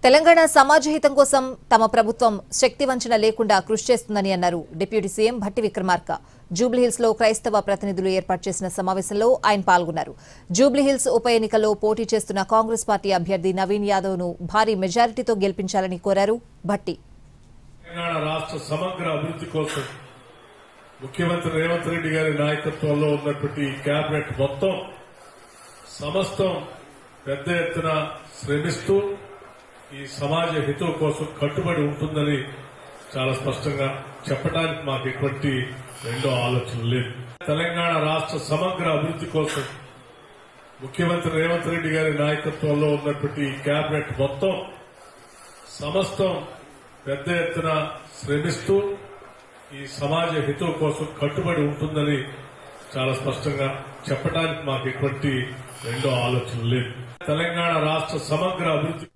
తెలంగాణ సమాజ హితం కోసం తమ ప్రభుత్వం శక్తివంచన లేకుండా కృషి చేస్తుందని అన్నారు డిప్యూటీ సీఎం భట్టి విక్రమార్క. జూబ్లీహిల్స్ లో క్రైస్తవ ప్రతినిధులు ఏర్పాటు చేసిన సమావేశంలో ఆయన పాల్గొన్నారు. జూబ్లీహిల్స్ ఉప ఎన్నికల్లో పోటీ చేస్తున్న కాంగ్రెస్ పార్టీ అభ్యర్థి నవీన్ యాదవ్ ను భారీ మెజారిటీతో గెలిపించాలని కోరారు భట్టి. తెలంగాణ రాష్ట్ర సమగ్ర అభివృద్ధి కోసం ముఖ్యమంత్రి రేవంత్ రెడ్డి గారి నాయకత్వంలో ఉన్నటువంటి కేబినెట్ మొత్తం సమస్తం పెద్ద ఎత్తున శ్రమిస్తూ ఈ సమాజ హితం కోసం కట్టుబడి ఉంటుందని చాలా స్పష్టంగా చెప్పడానికి మాకు ఎటువంటి రెండో ఆలోచన లేదు. తెలంగాణ రాష్ట్ర సమగ్ర అభివృద్ధి కోసం ముఖ్యమంత్రి రేవంత్ రెడ్డి గారి నాయకత్వంలో ఉన్నటువంటి కేబినెట్ మొత్తం సమస్తం పెద్ద ఎత్తున శ్రమిస్తూ ఈ సమాజ హితం కోసం కట్టుబడి ఉంటుందని చాలా స్పష్టంగా చెప్పడానికి మాకు ఎటువంటి రెండో ఆలోచన లేదు. తెలంగాణ రాష్ట్ర సమగ్ర అభివృద్ధి